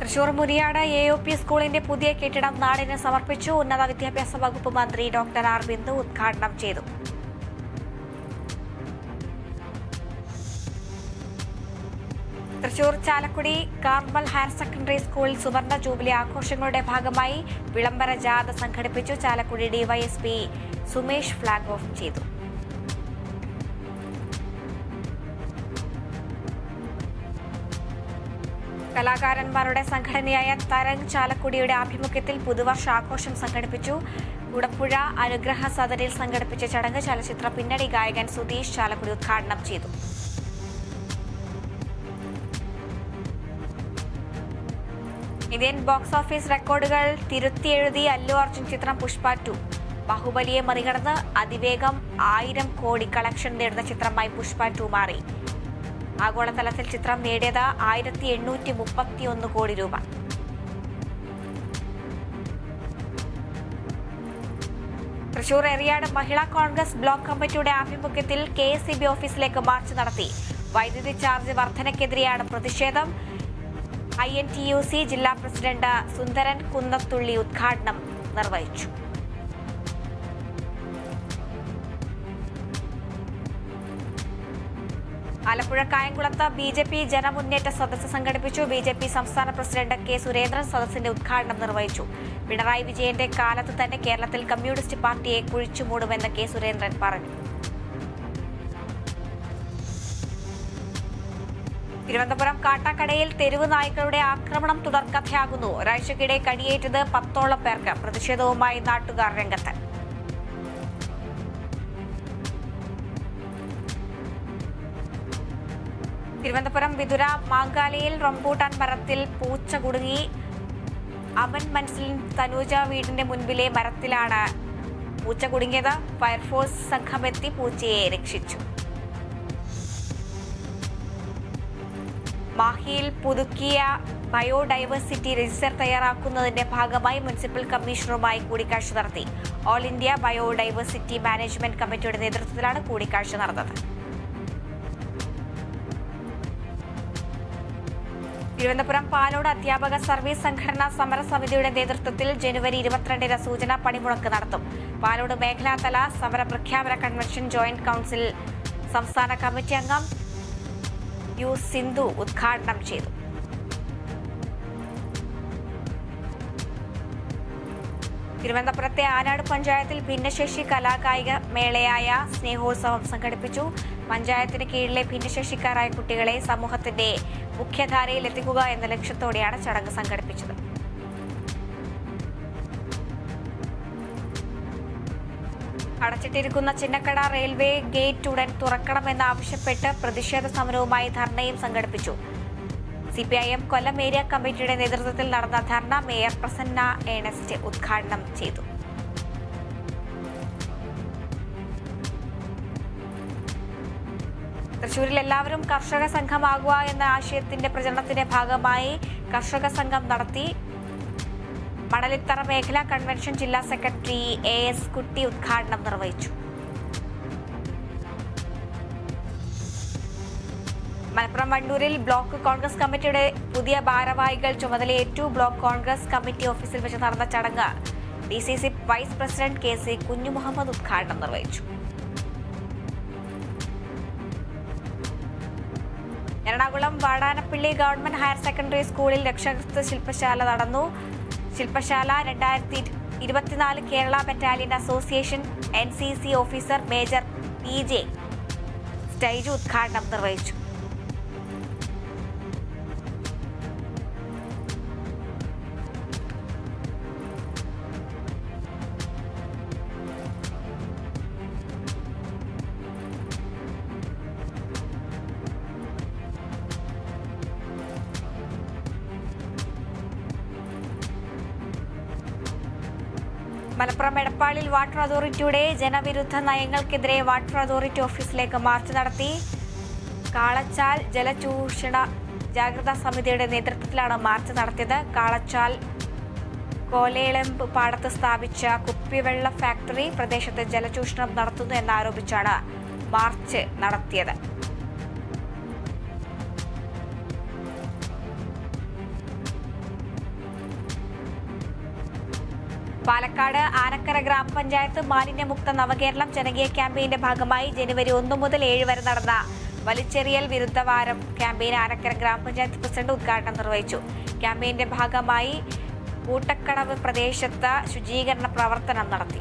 Thrissur Muriyad AOP സ്കൂളിന്റെ പുതിയ കെട്ടിടം നാടിന് സമർപ്പിച്ചു. ഉന്നത വിദ്യാഭ്യാസ വകുപ്പ് മന്ത്രി ഡോക്ടർ ആർ ബിന്ദു ഉദ്ഘാടനം ചെയ്തു. Thrissur Chalakudy Carmel higher secondary സ്കൂളിൽ സുവർണ ജൂബിലി ആഘോഷങ്ങളുടെ ഭാഗമായി വിളംബര ജാഥ സംഘടിപ്പിച്ചു. Chalakudy DYSP Sumesh flag off ചെയ്തു. കലാകാരന്മാരുടെ സംഘടനയായ തരംഗ് ചാലക്കുടിയുടെ ആഭിമുഖ്യത്തിൽ പുതുവർഷ ആഘോഷം സംഘടിപ്പിച്ചു. കുടപ്പുഴ അനുഗ്രഹ സദനിൽ സംഘടിപ്പിച്ച ചടങ്ങ് ചലച്ചിത്ര പിന്നണി ഗായകൻ സുധീഷ് ചാലക്കുടി ഉദ്ഘാടനം ചെയ്തു. ഇന്ത്യൻ ബോക്സ് ഓഫീസ് റെക്കോർഡുകൾ തിരുത്തിയെഴുതി അല്ലു അർജുൻ ചിത്രം പുഷ്പ 2. ബാഹുബലിയെ മറികടന്ന് അതിവേഗം 1000 കോടി കളക്ഷൻ നേടുന്ന ചിത്രമായി പുഷ്പ 2 മാറി. ആഗോളതലത്തിൽ ചിത്രം നേടിയത് 1831 കോടി രൂപ. തൃശൂർ എറിയാട് മഹിളാ കോൺഗ്രസ് ബ്ലോക്ക് കമ്മിറ്റിയുടെ ആഭിമുഖ്യത്തിൽ KSEB ഓഫീസിലേക്ക് മാർച്ച് നടത്തി. വൈദ്യുതി ചാർജ് വർധനയ്ക്കെതിരെയാണ് പ്രതിഷേധം. INTUC ജില്ലാ പ്രസിഡന്റ് സുന്ദരൻ കുന്നത്തുള്ളി ഉദ്ഘാടനം നിർവഹിച്ചു. ആലപ്പുഴ കായംകുളത്ത് BJP ജനമുന്നേറ്റ സദസ്സ് സംഘടിപ്പിച്ചു. BJP സംസ്ഥാന പ്രസിഡന്റ് K. സുരേന്ദ്രൻ സദസ്സിന്റെ ഉദ്ഘാടനം നിർവഹിച്ചു. പിണറായി വിജയന്റെ കാലത്ത് തന്നെ കേരളത്തിൽ കമ്മ്യൂണിസ്റ്റ് പാർട്ടിയെ കുഴിച്ചുമൂടുമെന്ന് K. സുരേന്ദ്രൻ പറഞ്ഞു. തിരുവനന്തപുരം കാട്ടാക്കടയിൽ തെരുവ് നായ്ക്കളുടെ ആക്രമണം തുടർക്കഥയാകുന്നു. ഒരാഴ്ചക്കിടെ കടിയേറ്റത് 10ഓളം പേർക്ക്. പ്രതിഷേധവുമായി നാട്ടുകാർ രംഗത്ത്. തിരുവനന്തപുരം വിതുര മാങ്കാലയിൽ റംബൂട്ടാൻ മരത്തിൽ പൂച്ച കുടുങ്ങി. അമൻ മൻസിൽ തനൂജ വീടിന്റെ മുൻപിലെ മരത്തിലാണ് പൂച്ച കുടുങ്ങിയത്. ഫയർഫോഴ്സ് സംഘമെത്തി പൂച്ചയെ രക്ഷിച്ചു. മാഹിയിൽ പുതുക്കിയ ബയോഡൈവേഴ്സിറ്റി രജിസ്റ്റർ തയ്യാറാക്കുന്നതിന്റെ ഭാഗമായി മുനിസിപ്പൽ കമ്മീഷണറുമായി കൂടിക്കാഴ്ച നടത്തി. ഓൾ ഇന്ത്യ ബയോഡൈവേഴ്സിറ്റി മാനേജ്മെന്റ് കമ്മിറ്റിയുടെ നേതൃത്വത്തിലാണ് കൂടിക്കാഴ്ച നടന്നത്. തിരുവനന്തപുരം പാലോട് അധ്യാപക സർവീസ് സംഘടനാ സമരസമിതിയുടെ നേതൃത്വത്തിൽ ജനുവരി 22-ന് സൂചനാ പണിമുടക്ക് നടത്തും. പാലോട് മേഖലാതല സമര പ്രഖ്യാപന കൺവെൻഷൻ ജോയിന്റ് കൌൺസിൽ സംസ്ഥാന കമ്മിറ്റി അംഗം U. സിന്ധു ഉദ്ഘാടനം ചെയ്തു. തിരുവനന്തപുരത്തെ ആനാട് പഞ്ചായത്തിൽ ഭിന്നശേഷി കലാകായിക മേളയായ സ്നേഹോത്സവം സംഘടിപ്പിച്ചു. പഞ്ചായത്തിന് കീഴിലെ ഭിന്നശേഷിക്കാരായ കുട്ടികളെ സമൂഹത്തിന്റെ മുഖ്യധാരയിൽ എത്തിക്കുക എന്ന ലക്ഷ്യത്തോടെയാണ് ചടങ്ങ് സംഘടിപ്പിച്ചത്. അടച്ചിട്ടിരിക്കുന്ന ചിന്നക്കട റെയിൽവേ ഗേറ്റ് ഉടൻ തുറക്കണമെന്നാവശ്യപ്പെട്ട് പ്രതിഷേധ സമരവുമായി ധർണയും സംഘടിപ്പിച്ചു. CPIM കൊല്ലം ഏരിയ കമ്മിറ്റിയുടെ നേതൃത്വത്തിൽ നടന്ന ധർണ മേയർ പ്രസന്ന ഏണസ്റ്റ് ഉദ്ഘാടനം ചെയ്തു. തൃശൂരിൽ എല്ലാവരും കർഷക സംഘമാകുക എന്ന ആശയത്തിന്റെ പ്രചരണത്തിന്റെ ഭാഗമായി കർഷക സംഘം നടത്തി. മണലിത്തറ മേഖലാ കൺവെൻഷൻ ജില്ലാ സെക്രട്ടറി AS കുട്ടി ഉദ്ഘാടനം നിർവഹിച്ചു. മലപ്പുറം വണ്ടൂരിൽ ബ്ലോക്ക് കോൺഗ്രസ് കമ്മിറ്റിയുടെ പുതിയ ഭാരവാഹികൾ ചുമതലയേറ്റു. ബ്ലോക്ക് കോൺഗ്രസ് കമ്മിറ്റി ഓഫീസിൽ വെച്ച് നടന്ന ചടങ്ങ് DCC vice president KC Kunhimuhammed ഉദ്ഘാടനം നിർവഹിച്ചു. Ernakulam Vadanappally government higher secondary സ്കൂളിൽ രക്ഷാകർതൃ ശില്പശാല നടന്നു. ശില്പശാല 2024 Kerala battalion association NCC officer major PJ Stiju ഉദ്ഘാടനം നിർവഹിച്ചു. മലപ്പുറം എടപ്പാളിൽ വാട്ടർ അതോറിറ്റിയുടെ ജനവിരുദ്ധ നയങ്ങൾക്കെതിരെ വാട്ടർ അതോറിറ്റി ഓഫീസിലേക്ക് മാർച്ച് നടത്തി. കാളച്ചാൽ ജലചൂഷണ ജാഗ്രതാ സമിതിയുടെ നേതൃത്വത്തിലാണ് മാർച്ച് നടത്തിയത്. കാളച്ചാൽ കോലേളമ്പ് പാടത്ത് സ്ഥാപിച്ച കുപ്പിവെള്ള ഫാക്ടറി പ്രദേശത്ത് ജലചൂഷണം നടത്തുന്നു എന്നാരോപിച്ചാണ് മാർച്ച് നടത്തിയത്. പാലക്കാട് ആനക്കര ഗ്രാമപഞ്ചായത്ത് മാലിന്യമുക്ത നവകേരളം ജനകീയ ക്യാമ്പയിന്റെ ഭാഗമായി ജനുവരി 1 മുതൽ 7 വരെ നടന്ന വലിച്ചെറിയൽ വിരുദ്ധവാരം ക്യാമ്പയിൻ ആനക്കര ഗ്രാമപഞ്ചായത്ത് പ്രസിഡന്റ് ഉദ്ഘാടനം നിർവഹിച്ചു. ക്യാമ്പയിന്റെ ഭാഗമായി കൂട്ടക്കടവ് പ്രദേശത്ത് ശുചീകരണ പ്രവർത്തനം നടത്തി.